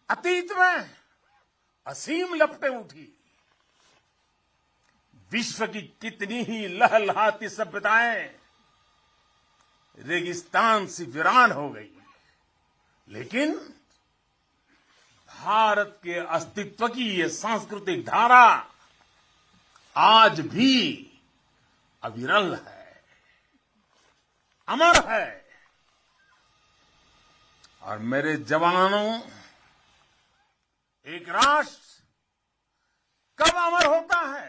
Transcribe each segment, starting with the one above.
अतीत में असीम लपटें उठी, विश्व की कितनी ही लहलहाती सभ्यताएं रेगिस्तान सी वीरान हो गई, लेकिन भारत के अस्तित्व की ये सांस्कृतिक धारा आज भी अविरल है, अमर है। और मेरे जवानों, एक राष्ट्र कब अमर होता है?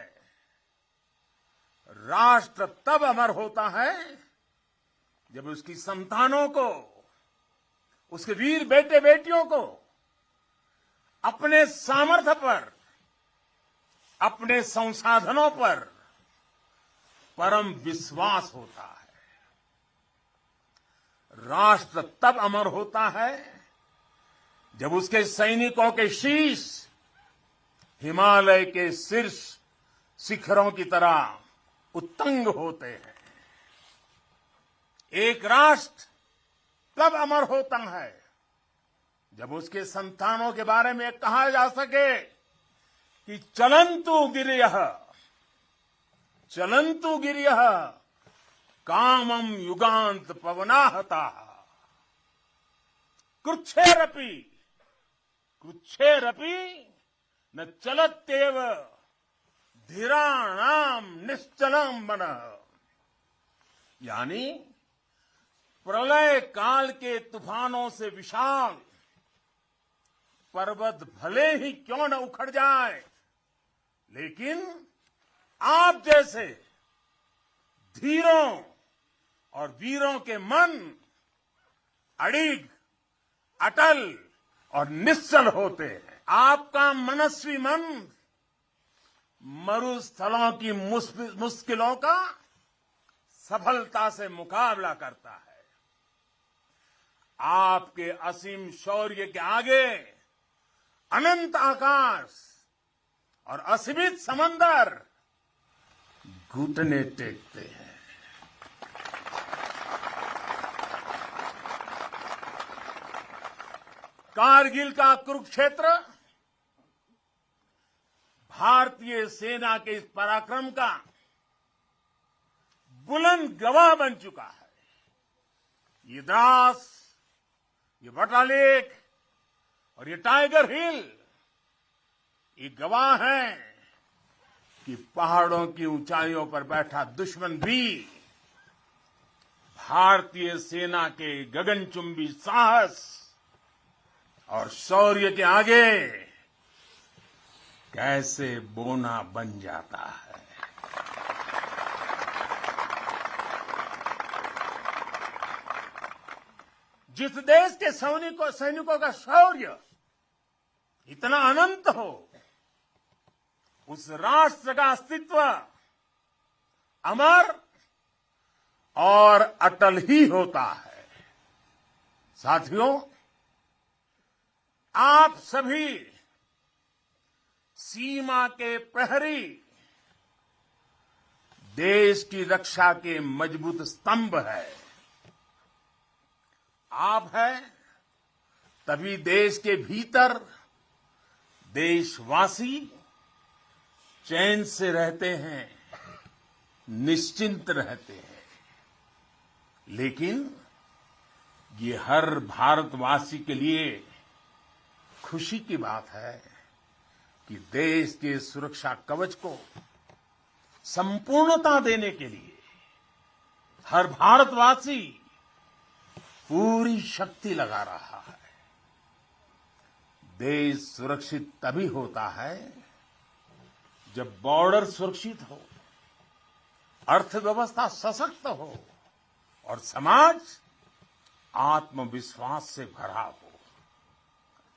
राष्ट्र तब अमर होता है जब उसकी संतानों को, उसके वीर बेटे बेटियों को अपने सामर्थ्य पर, अपने संसाधनों पर परम विश्वास होता है। राष्ट्र तब अमर होता है जब उसके सैनिकों के शीश हिमालय के शीर्ष शिखरों की तरह उत्तुंग होते हैं। एक राष्ट्र तब अमर होता है जब उसके संतानों के बारे में कहा जा सके कि चलन्तु गिरयः कामम युगांत पवनाहता कृच्छेरपि न चलत्येव धीराणाम निश्चलम मनः। यानी प्रलय काल के तूफानों से विशाल पर्वत भले ही क्यों न उखड़ जाए, लेकिन आप जैसे धीरों और वीरों के मन अड़िग, अटल और निश्चल होते हैं। आपका मनस्वी मन मरुस्थलों की मुश्किलों का सफलता से मुकाबला करता है। आपके असीम शौर्य के आगे अनंत आकाश और असीमित समंदर घुटने टेकते हैं। कारगिल का कुरुक्षेत्र भारतीय सेना के इस पराक्रम का बुलंद गवाह बन चुका है। ये द्रास, ये बटालेक और ये टाइगर हिल ये गवाह हैं कि पहाड़ों की ऊंचाइयों पर बैठा दुश्मन भी भारतीय सेना के गगनचुंबी साहस और शौर्य के आगे कैसे बोना बन जाता है। जिस देश के सैनिकों का शौर्य इतना अनंत हो, उस राष्ट्र का अस्तित्व अमर और अटल ही होता है। साथियों, आप सभी सीमा के प्रहरी, देश की रक्षा के मजबूत स्तंभ है। आप हैं, तभी देश के भीतर देशवासी चैन से रहते हैं, निश्चिंत रहते हैं। लेकिन ये हर भारतवासी के लिए खुशी की बात है कि देश के सुरक्षा कवच को संपूर्णता देने के लिए हर भारतवासी पूरी शक्ति लगा रहा है। देश सुरक्षित तभी होता है जब बॉर्डर सुरक्षित हो, अर्थव्यवस्था सशक्त हो और समाज आत्मविश्वास से भरा हो।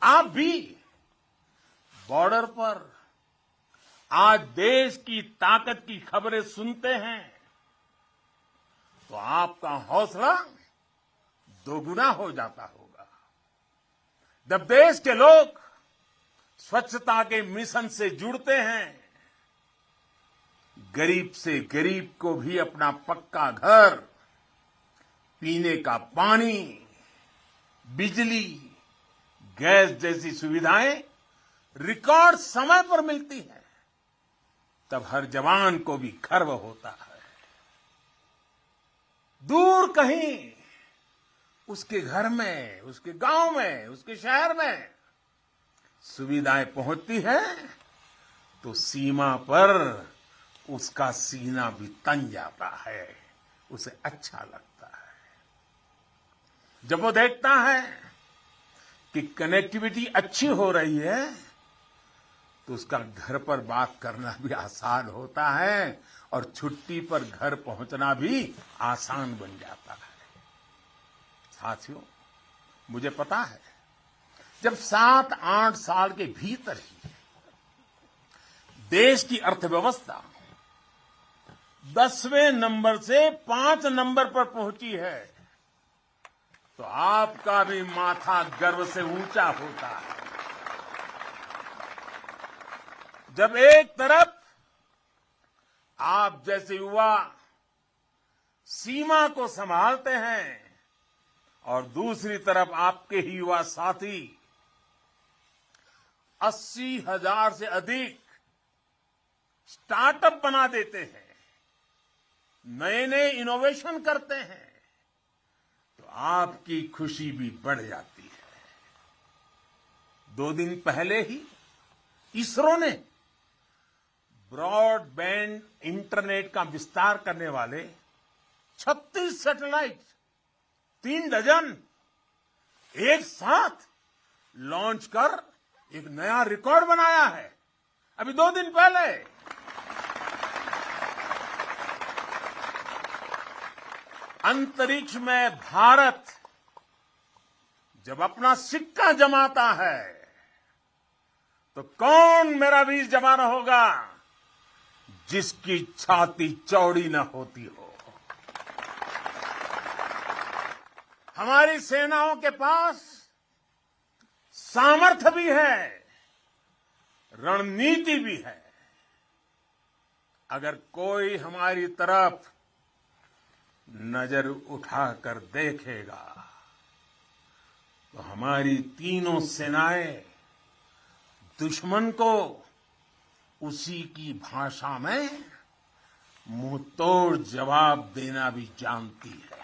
आप भी बॉर्डर पर आज देश की ताकत की खबरें सुनते हैं तो आपका हौसला दोगुना हो जाता होगा। जब देश के लोग स्वच्छता के मिशन से जुड़ते हैं, गरीब से गरीब को भी अपना पक्का घर, पीने का पानी, बिजली, गैस जैसी सुविधाएं रिकॉर्ड समय पर मिलती हैं, तब हर जवान को भी गर्व होता है। दूर कहीं उसके घर में, उसके गांव में, उसके शहर में सुविधाएं पहुंचती है तो सीमा पर उसका सीना भी तन जाता है, उसे अच्छा लगता है। जब वो देखता है कि कनेक्टिविटी अच्छी हो रही है तो उसका घर पर बात करना भी आसान होता है और छुट्टी पर घर पहुंचना भी आसान बन जाता है। साथियों, मुझे पता है जब 7-8 साल के भीतर ही देश की अर्थव्यवस्था 10वें नंबर से 5 नंबर पर पहुंची है तो आपका भी माथा गर्व से ऊंचा होता है। जब एक तरफ आप जैसे युवा सीमा को संभालते हैं और दूसरी तरफ आपके ही युवा साथी 80,000 से अधिक स्टार्टअप बना देते हैं, नए नए इनोवेशन करते हैं, तो आपकी खुशी भी बढ़ जाती है। 2 दिन पहले ही इसरो ने ब्रॉडबैंड इंटरनेट का विस्तार करने वाले 36 सैटेलाइट 3 डजन एक साथ लॉन्च कर एक नया रिकॉर्ड बनाया है। अभी 2 दिन पहले अंतरिक्ष में भारत जब अपना सिक्का जमाता है तो कौन मेरा वीर जवान होगा जिसकी छाती चौड़ी न होती हो। हमारी सेनाओं के पास सामर्थ्य भी है, रणनीति भी है। अगर कोई हमारी तरफ नजर उठाकर देखेगा तो हमारी तीनों सेनाएं दुश्मन को उसी की भाषा में मुंहतोड़ जवाब देना भी जानती है।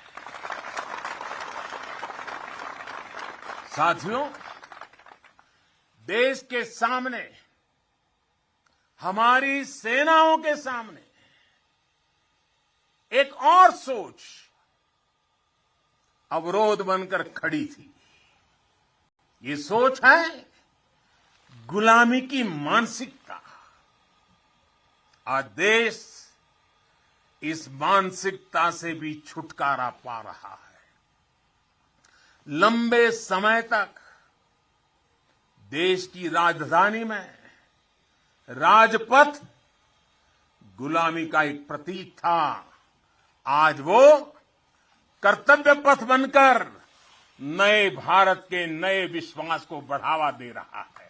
साथियों, देश के सामने, हमारी सेनाओं के सामने एक और सोच अवरोध बनकर खड़ी थी। ये सोच है गुलामी की मानसिकता। आज देश इस मानसिकता से भी छुटकारा पा रहा है। लंबे समय तक देश की राजधानी में राजपथ गुलामी का एक प्रतीक था। आज वो कर्तव्य पथ बनकर नए भारत के नए विश्वास को बढ़ावा दे रहा है।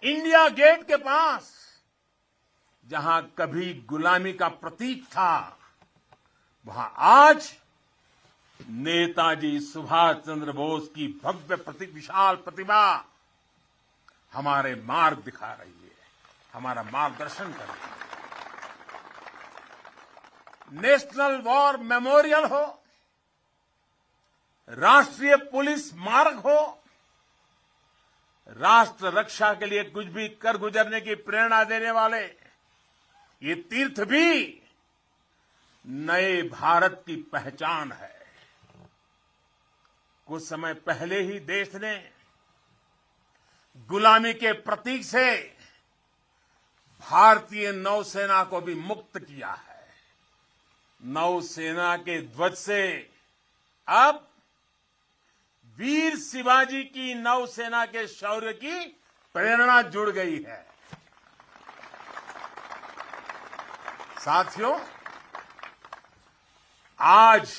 इंडिया गेट के पास जहां कभी गुलामी का प्रतीक था, वहां आज नेताजी सुभाष चंद्र बोस की भव्य विशाल प्रतिमा हमारे मार्ग दिखा रही है, हमारा मार्गदर्शन कर रही है। नेशनल वॉर मेमोरियल हो, राष्ट्रीय पुलिस स्मारक हो, राष्ट्र रक्षा के लिए कुछ भी कर गुजरने की प्रेरणा देने वाले ये तीर्थ भी नए भारत की पहचान है। कुछ समय पहले ही देश ने गुलामी के प्रतीक से भारतीय नौसेना को भी मुक्त किया है। नौसेना के ध्वज से अब वीर शिवाजी की नौसेना के शौर्य की प्रेरणा जुड़ गई है। साथियों, आज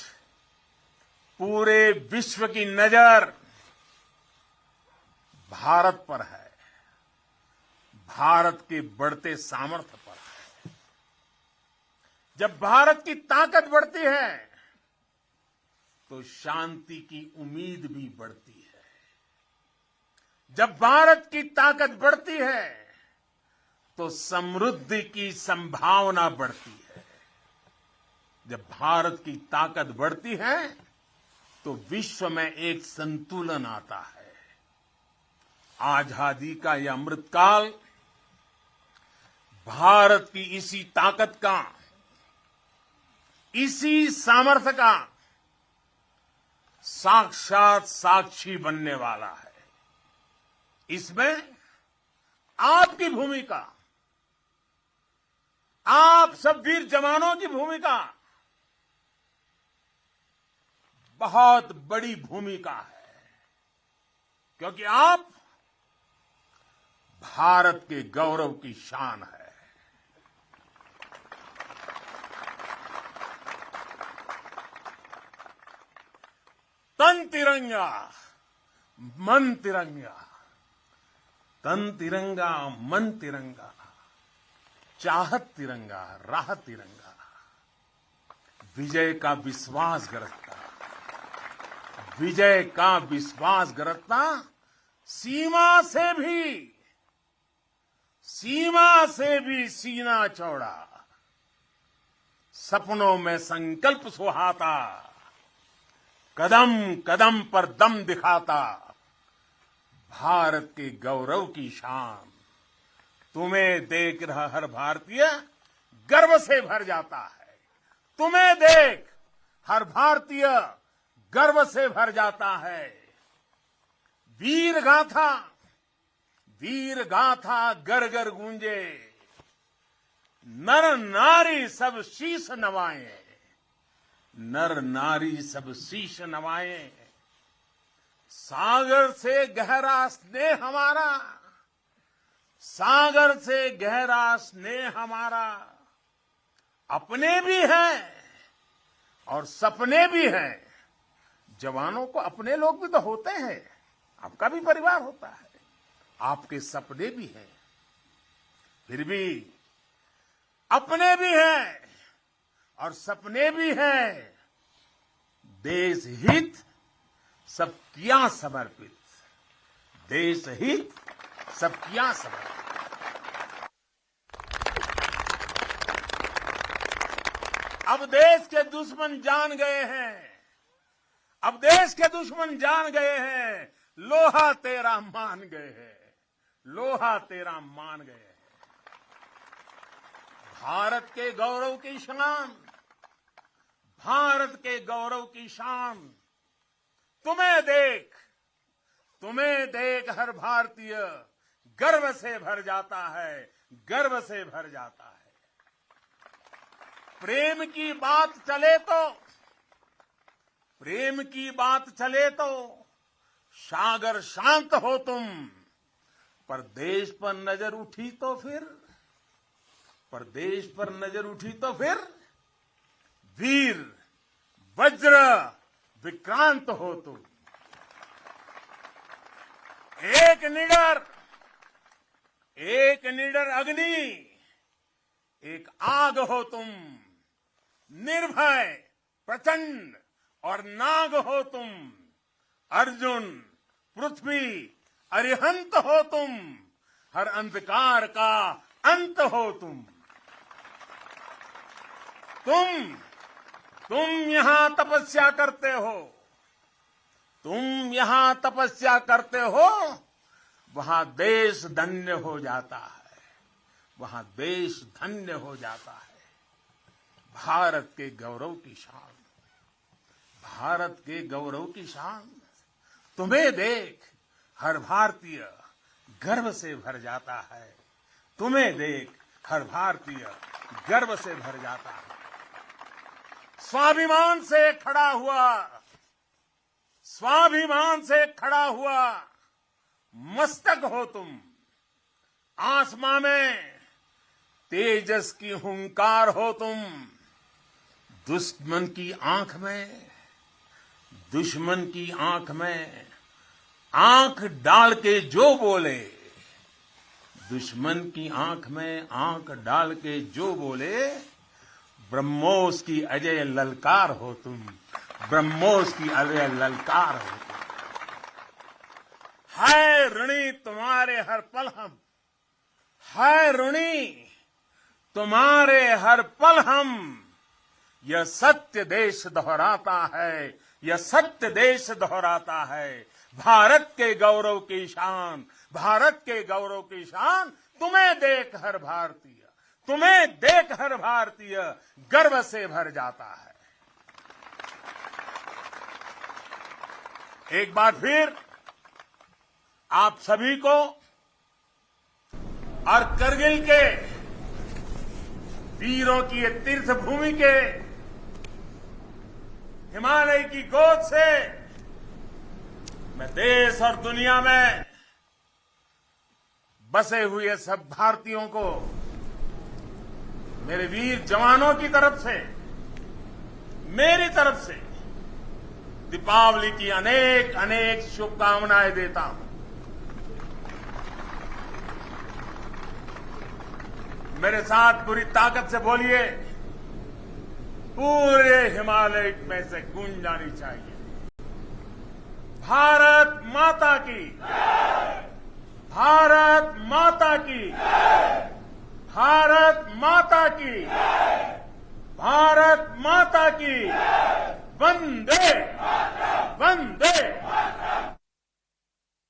पूरे विश्व की नजर भारत पर है, भारत के बढ़ते सामर्थ्य पर है। जब भारत की ताकत बढ़ती है तो शांति की उम्मीद भी बढ़ती है। जब भारत की ताकत बढ़ती है तो समृद्धि की संभावना बढ़ती है। जब भारत की ताकत बढ़ती है तो विश्व में एक संतुलन आता है। आजादी का यह अमृतकाल भारत की इसी ताकत का, इसी सामर्थ्य का साक्षात साक्षी बनने वाला है। इसमें आपकी भूमिका, आप सब वीर जवानों की भूमिका बहुत बड़ी भूमिका है, क्योंकि आप भारत के गौरव की शान है। तन तिरंगा मन तिरंगा, तन तिरंगा मन तिरंगा, चाहत तिरंगा राह तिरंगा, विजय का विश्वास गरजता, विजय का विश्वास गरजता, सीमा से भी सीना चौड़ा, सपनों में संकल्प सुहाता, कदम कदम पर दम दिखाता, भारत के गौरव की शान। तुम्हें देख रहा हर भारतीय गर्व से भर जाता है। तुम्हें देख हर भारतीय गर्व से भर जाता है। वीर गाथा गर गर गूंजे, नर नारी सब शीश नवाए, नर नारी सब शीश नवाए। सागर से गहरा स्नेह हमारा, सागर से गहरा स्नेह हमारा, अपने भी हैं और सपने भी हैं। जवानों को अपने लोग भी तो होते हैं, आपका भी परिवार होता है, आपके सपने भी हैं, फिर भी अपने भी हैं और सपने भी हैं। देश हित सब किया समर्पित, देश हित सब किया समर्पित। अब देश के दुश्मन जान गए हैं, अब देश के दुश्मन जान गए हैं, लोहा तेरा मान गए हैं, लोहा तेरा मान गए हैं। भारत के गौरव की शान, भारत के गौरव की शान। तुम्हें देख हर भारतीय गर्व से भर जाता है, गर्व से भर जाता है। प्रेम की बात चले तो सागर शांत हो तुम, पर देश पर नजर उठी तो फिर वीर वज्र विक्रांत हो तुम। एक निडर अग्नि, एक आग हो तुम, निर्भय प्रचंड और नाग हो तुम। अर्जुन पृथ्वी अरिहंत हो तुम, हर अंधकार का अंत हो तुम। तुम यहां तपस्या करते हो, वहां देश धन्य हो जाता है, वहां देश धन्य हो जाता है। भारत के गौरव की शान, भारत के गौरव की शान। तुम्हें देख हर भारतीय गर्व से भर जाता है, तुम्हें देख हर भारतीय गर्व से भर जाता है। स्वाभिमान से खड़ा हुआ मस्तक हो तुम। आसमां में तेजस की हुंकार हो तुम। दुश्मन की आंख में आंख डाल के जो बोले, दुश्मन की आंख में आंख डाल के जो बोले, ब्रह्मोस की अजय ललकार हो तुम, ब्रह्मोस की अरे ललकार होती है ऋणी तुम्हारे हर पल हम, है ऋणी तुम्हारे हर पल हम। यह सत्य देश दोहराता है, यह सत्य देश दोहराता है। भारत के गौरव की शान, भारत के गौरव की शान तुम्हें देख हर भारतीय, तुम्हें देख हर भारतीय गर्व से भर जाता है। एक बार फिर आप सभी को और करगिल के वीरों की ये तीर्थ भूमि के हिमालय की गोद से मैं देश और दुनिया में बसे हुए सब भारतीयों को, मेरे वीर जवानों की तरफ से, मेरी तरफ से दीपावली की अनेक अनेक शुभकामनाएं देता हूं। मेरे साथ पूरी ताकत से बोलिए, पूरे हिमालय में से गूंज जानी चाहिए, भारत माता की, भारत माता की, भारत माता की, भारत माता की, वंदे वंदे।